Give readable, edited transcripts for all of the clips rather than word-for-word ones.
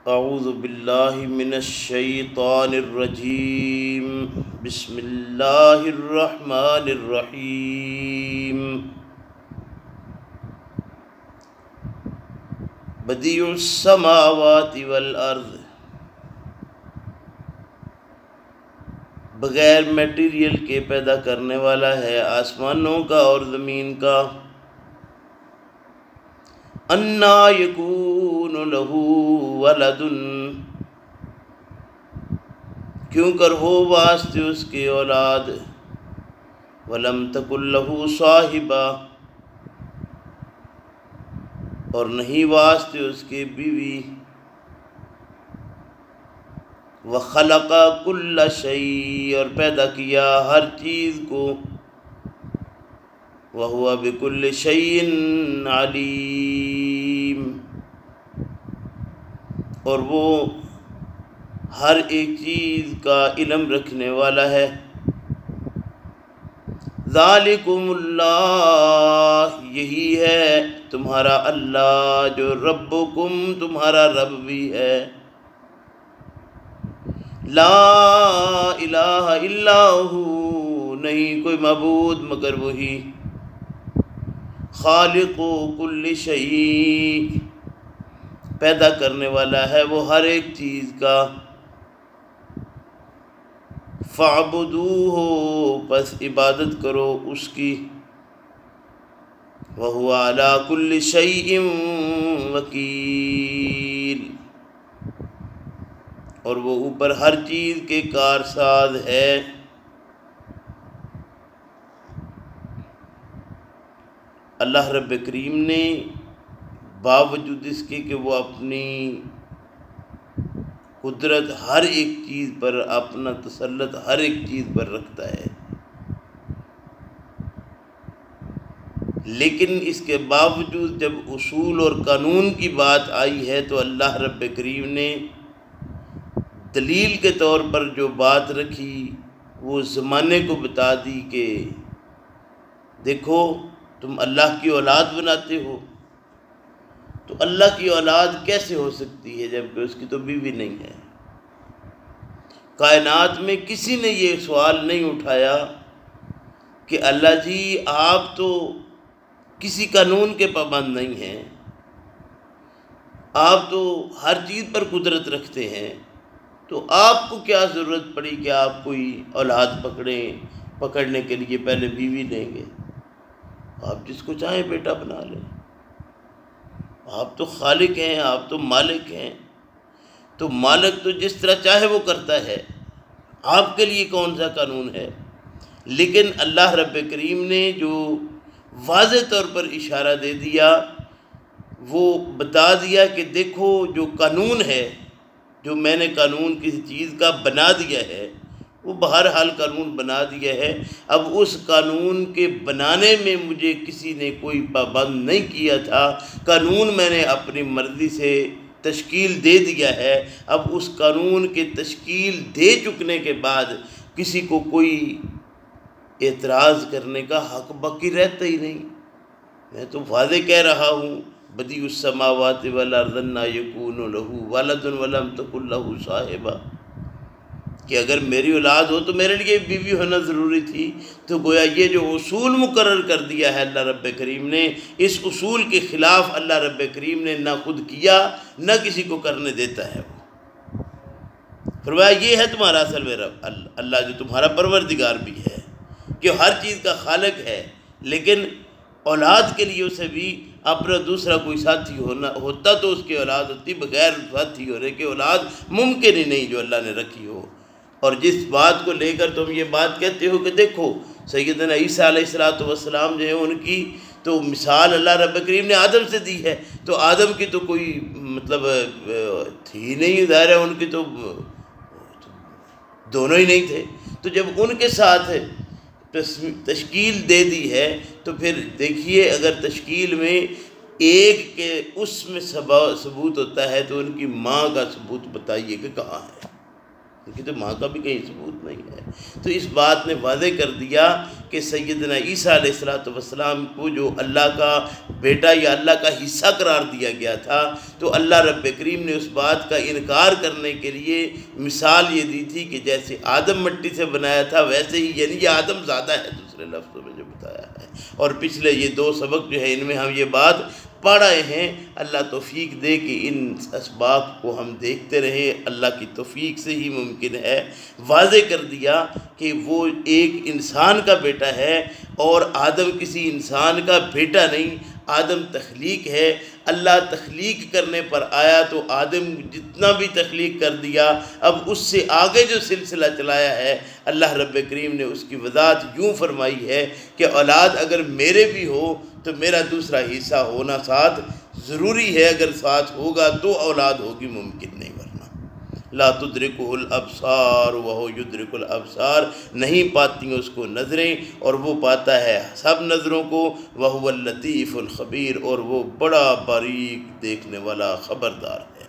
اعوذ باللہ من الشیطان الرجیم بسم اللہ الرحمن الرحیم بدیع السماوات والارض، بغیر میٹیریل کے پیدا کرنے والا ہے آسمانوں کا اور زمین کا۔ اَنَّىٰ يَكُونُ لَهُ وَلَدٌ، کیوں کر ہو واسطے اس کی اولاد، وَلَمْ تَكُن لَهُ صَاحِبَةٌ، اور نہیں واسطے اس کی بیوی، وَخَلَقَ كُلَّ شَيْءٍ، اور پیدا کیا ہر چیز کو، وَهُوَ بِكُلِّ شَيْءٍ عَلِيمٌ، اور وہ ہر ایک چیز کا علم رکھنے والا ہے۔ ذَلِكُمُ اللَّهُ، یہی ہے تمہارا اللہ، جو ربکم، تمہارا رب بھی ہے۔ لا الہ الا ہو، نہیں کوئی معبود مگر وہی۔ خالق کل شیء، پیدا کرنے والا ہے وہ ہر ایک چیز کا۔ فاعبدوہ، پس عبادت کرو اس کی۔ وہو علی کل شیء وکیل، اور وہ اوپر ہر چیز کے کارساز ہے۔ اللہ رب کریم نے باوجود اس کے کہ وہ اپنی قدرت ہر ایک چیز پر، اپنا تسلط ہر ایک چیز پر رکھتا ہے، لیکن اس کے باوجود جب اصول اور قانون کی بات آئی ہے تو اللہ رب کریم نے دلیل کے طور پر جو بات رکھی وہ زمانے کو بتا دی کہ دیکھو تم اللہ کی اولاد بناتے ہو، تو اللہ کی اولاد کیسے ہو سکتی ہے جبکہ اس کی تو بیوی نہیں ہے؟ کائنات میں کسی نے یہ سوال نہیں اٹھایا کہ اللہ جی آپ تو کسی قانون کے پابند نہیں ہیں، آپ تو ہر چیز پر قدرت رکھتے ہیں، تو آپ کو کیا ضرورت پڑی کہ آپ کوئی اولاد پکڑنے کے لیے پہلے بیوی لیں گے؟ آپ جس کو چاہیں بیٹا بنا لیں، آپ تو خالق ہیں، آپ تو مالک ہیں، تو مالک تو جس طرح چاہے وہ کرتا ہے، آپ کے لیے کون سا قانون ہے؟ لیکن اللہ رب کریم نے جو واضح طور پر اشارہ دے دیا، وہ بتا دیا کہ دیکھو جو قانون ہے، جو میں نے قانون کسی چیز کا بنا دیا ہے، وہ بہرحال قانون بنا دیا ہے۔ اب اس قانون کے بنانے میں مجھے کسی نے کوئی پابند نہیں کیا تھا، قانون میں نے اپنی مرضی سے تشکیل دے دیا ہے۔ اب اس قانون کے تشکیل دے چکنے کے بعد کسی کو کوئی اعتراض کرنے کا حق باقی رہتا ہی نہیں۔ میں تو واضح کہہ رہا ہوں، بدیع السماوات والارض انا یکون لہ ولد ولم تکن لہ صاحبہ، کہ اگر میری اولاد ہو تو میرے لیے بیوی ہونا ضروری تھی۔ تو گویا یہ جو اصول مقرر کر دیا ہے اللہ رب کریم نے، اس اصول کے خلاف اللہ رب کریم نے نہ خود کیا نہ کسی کو کرنے دیتا ہے۔ وہ فرمایا یہ ہے تمہارا اصل میں رب اللہ، جو تمہارا پروردگار بھی ہے، کہ ہر چیز کا خالق ہے، لیکن اولاد کے لیے اسے بھی اپنا دوسرا کوئی ساتھی ہوتا تو اس کی اولاد ہوتی، بغیر ساتھی ہونے کے اولاد ممکن ہی نہیں جو اللہ نے رکھی ہو۔ اور جس بات کو لے کر تم یہ بات کہتے ہو کہ دیکھو سیدنا عیسیٰ علیہ السلام جو ہے ان کی تو مثال اللہ رب کریم نے آدم سے دی ہے، تو آدم کی تو کوئی مطلب تھی نہیں، ظاہر ہے ان کی تو دونوں ہی نہیں تھے۔ تو جب ان کے ساتھ تشکیل دے دی ہے تو پھر دیکھیے اگر تشکیل میں ایک کے اس میں ثبوت ہوتا ہے تو ان کی ماں کا ثبوت بتائیے کہ کہاں ہے؟ کہ تو ماں کا بھی کہیں ثبوت نہیں ہے۔ تو اس بات نے واضح کر دیا کہ سیدنا عیسیٰ علیہ السلام کو جو اللہ کا بیٹا یا اللہ کا حصہ قرار دیا گیا تھا، تو اللہ رب کریم نے اس بات کا انکار کرنے کے لیے مثال یہ دی تھی کہ جیسے آدم مٹی سے بنایا تھا ویسے ہی، یعنی یہ آدم زادہ ہے دوسرے لفظوں میں جو بتایا ہے۔ اور پچھلے یہ 2 سبق جو ہے ان میں ہم یہ بات پڑھ رہے ہیں۔ اللہ توفیق دے کہ ان اسباب کو ہم دیکھتے رہے، اللہ کی توفیق سے ہی ممکن ہے۔ واضح کر دیا کہ وہ ایک انسان کا بیٹا ہے اور آدم کسی انسان کا بیٹا نہیں، آدم تخلیق ہے۔ اللہ تخلیق کرنے پر آیا تو آدم جتنا بھی تخلیق کر دیا، اب اس سے آگے جو سلسلہ چلایا ہے اللہ رب کریم نے اس کی وضاحت یوں فرمائی ہے کہ اولاد اگر میرے بھی ہو تو میرا دوسرا حصہ ہونا ساتھ ضروری ہے، اگر ساتھ ہوگا تو اولاد ہوگی، ممکن نہیں ورنہ۔ لا تدرکہ الابصار وہو یدرک الابصار، نہیں پاتی اس کو نظریں اور وہ پاتا ہے سب نظروں کو، وہو اللطیف الخبیر، اور وہ بڑا باریک دیکھنے والا خبردار ہے۔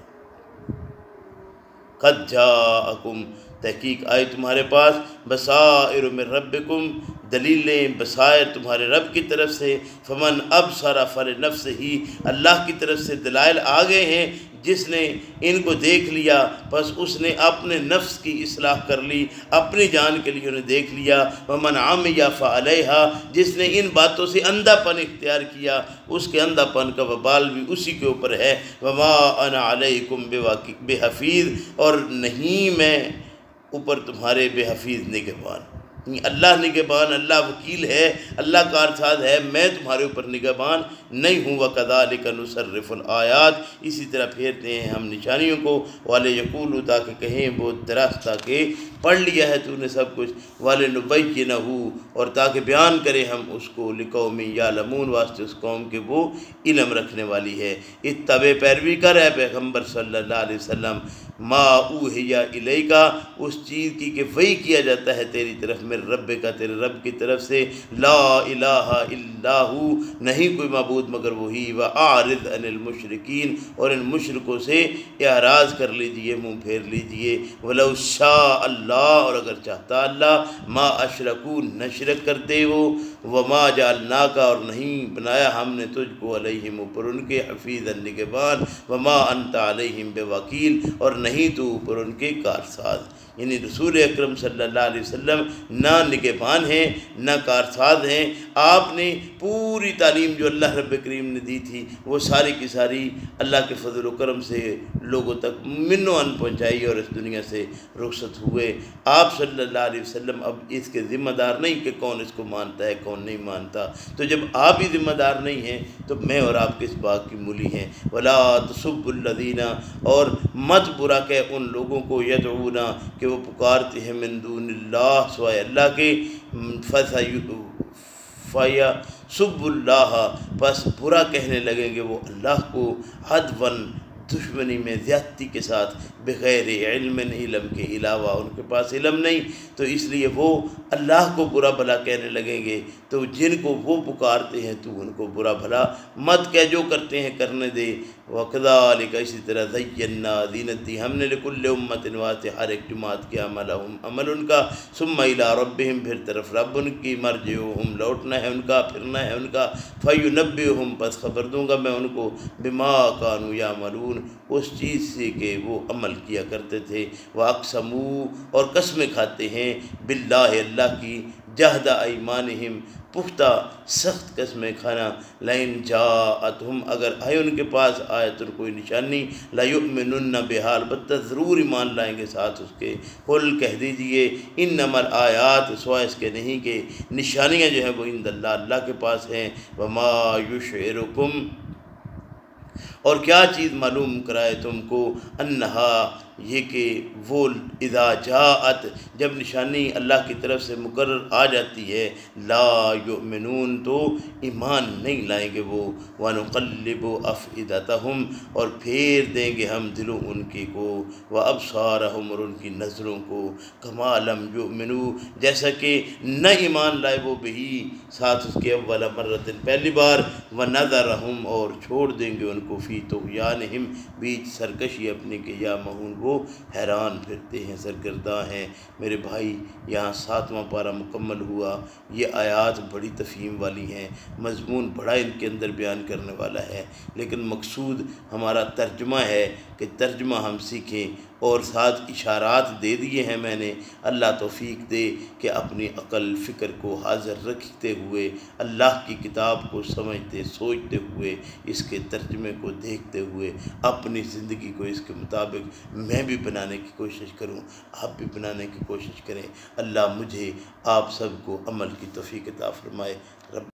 قد جاءکم، تحقیق آئی تمہارے پاس، بصائر من ربکم، دلیلیں بصائر تمہارے رب کی طرف سے، فمن ابصر فلنفسہ، اللہ کی طرف سے دلائل آ گئے ہیں، جس نے ان کو دیکھ لیا بس اس نے اپنے نفس کی اصلاح کر لی، اپنی جان کے لیے انہیں دیکھ لیا۔ ومن عمی فعلیہا، جس نے ان باتوں سے اندھا پن اختیار کیا اس کے اندھا پن کا وبال بھی اسی کے اوپر ہے۔ وما انا علیکم بحفیظ، اور نہیں میں اوپر تمہارے بے حفیظ نگہبان، اللہ نگہبان، اللہ وکیل ہے، اللہ کارساز ہے، میں تمہارے اوپر نگہبان نہیں ہوں۔ وَكَذَلِكَ نُصَرِّفُ الْآيَاتِ، اسی طرح پھیرتے ہیں ہم نشانیوں کو، وَلِيَقُولُوا، تاکہ کہیں وہ درستہ کہ پڑھ لیا ہے تو نے سب کچھ، وَلِنُبَيِّنَهُ، اور تاکہ بیان کریں ہم اس کو، لِقَوْمٍ يَعْلَمُونَ، واسطے اس قوم کے وہ علم رکھنے والی ہے۔ اتبع، پیروی کر ہے پیغمبر صلی اللہ علیہ وسلم، ما اوحی الیک، اس چیز کی کہ وحی کیا جاتا ہے تیری طرف، من رب کا، تیرے رب کی طرف سے، لا الہ الا ہو، نہیں کوئی معبود مگر وہی، واعرض عن المشرکین، اور ان مشرکوں سے اعراض کر لیجئے، منہ پھیر لیجئے، ولو شاء اللہ، اور اگر چاہتا اللہ، ما اشرکو، نہ شرک کرتے ہو، وما جعلناک، اور نہیں بنایا ہم نے تجھ کو، علیہم اوپر ان کے، حفیظا نگہبان، وما انت علیہم بوکیل، اور نہیں تو اوپر ان کے کارساز۔ یعنی رسول اکرم صلی اللہ علیہ وسلم نہ نگہبان ہیں نہ کارساز ہیں، آپ نے پوری تعلیم جو اللہ رب کریم نے دی تھی وہ ساری کی ساری اللہ کے فضل و کرم سے لوگوں تک من و ان پہنچائی اور اس دنیا سے رخصت ہوئے۔ آپ صلی اللہ علیہ وسلم اب اس کے ذمہ دار نہیں کہ کون اس کو مانتا ہے کون نہیں مانتا، تو جب آپ ہی ذمہ دار نہیں ہیں تو میں اور آپ کس بات کی مولی ہیں۔ ولا تسبوا الذین، اور مت برا کہ ان لوگوں کو، یدعون، کہ وہ پکارتے ہیں، من دون اللہ، سوائے اللہ کے، فیسب اللہ، پس برا کہنے لگیں گے وہ اللہ کو، عدوًا، دشمنی میں، زیادتی کے ساتھ، بغیر علم، علم کے علاوہ، ان کے پاس علم نہیں تو اس لیے وہ اللہ کو برا بھلا کہنے لگیں گے۔ تو جن کو وہ پکارتے ہیں تو ان کو برا بھلا مت کہہ، جو کرتے ہیں کرنے دے۔ وَكَذَلِكَ، اسی طرح، زَيَّنَّا، زینت دی ہم نے، لِكُلِّ أُمَّةٍ، واسطے ہر ایک جماعت کے، عملہم، عمل ان کا، ثُمَّ إِلَىٰ رَبِّهِمْ، پھر طرف رب ان کی، مرجعُہم، لوٹنا ہے ان کا، پھرنا ہے ان کا، فَيُنَبِّئُهُم، پس خبر دوں گا میں ان کو، بِمَا كَانُوا يَعْمَلُونَ، اس چیز سے کہ وہ عمل کیا کرتے تھے۔ وَأَقْسَمُوا، اور قسمیں کھاتے ہیں، بِاللَّهِ، اللہ کی، جَهْدَ أَيْمَانِهِمْ، پختہ سخت قسمیں کھانا، لئن جاءتہم، اگر آئے ان کے پاس آیت کوئی نشانی، لیؤمنن بہا، البتہ ضرور ایمان لائیں گے ساتھ اس کے۔ قل، کہہ دیجئے، انما الآیات، سوائے اس کے نہیں کہ نشانیاں جو ہیں وہ عند اللہ، اللہ کے پاس ہیں۔ وما یشعرکم، اور کیا چیز معلوم کرائے تم کو، انہا، یہ کہ وہ، اذا جاءت، جب نشانی اللہ کی طرف سے مقرر آ جاتی ہے، لا یؤمنون، تو ایمان نہیں لائیں گے وہ۔ وَنُقَلِّبُ أَفْئِدَتَهُمْ، اور پھیر دیں گے ہم دلوں ان کی کو، وَأَبْصَارَهُمْ، اور ان کی نظروں کو، كَمَا لَمْ يُؤْمِنُوا، جیسا کہ نہ ایمان لائے وہ بھی ساتھ اس کے، اول مرۃ، پہلی بار، وَنَذَرَهُمْ، اور چھوڑ دیں گے ان کو، فی طغیانہم، بیچ سرکشی اپنی کے، یا مہون وہ وہ حیران پھرتے ہیں، سرگرداں ہیں۔ میرے بھائی، یہاں 7واں پارہ مکمل ہوا۔ یہ آیات بڑی تفہیم والی ہیں، مضمون بڑا ان کے اندر بیان کرنے والا ہے، لیکن مقصود ہمارا ترجمہ ہے کہ ترجمہ ہم سیکھیں، اور ساتھ اشارات دے دیے ہیں میں نے۔ اللہ توفیق دے کہ اپنی عقل فکر کو حاضر رکھتے ہوئے، اللہ کی کتاب کو سمجھتے سوچتے ہوئے، اس کے ترجمے کو دیکھتے ہوئے اپنی زندگی کو اس کے مطابق میں بھی بنانے کی کوشش کروں، آپ بھی بنانے کی کوشش کریں۔ اللہ مجھے آپ سب کو عمل کی توفیق عطا فرمائے۔ رب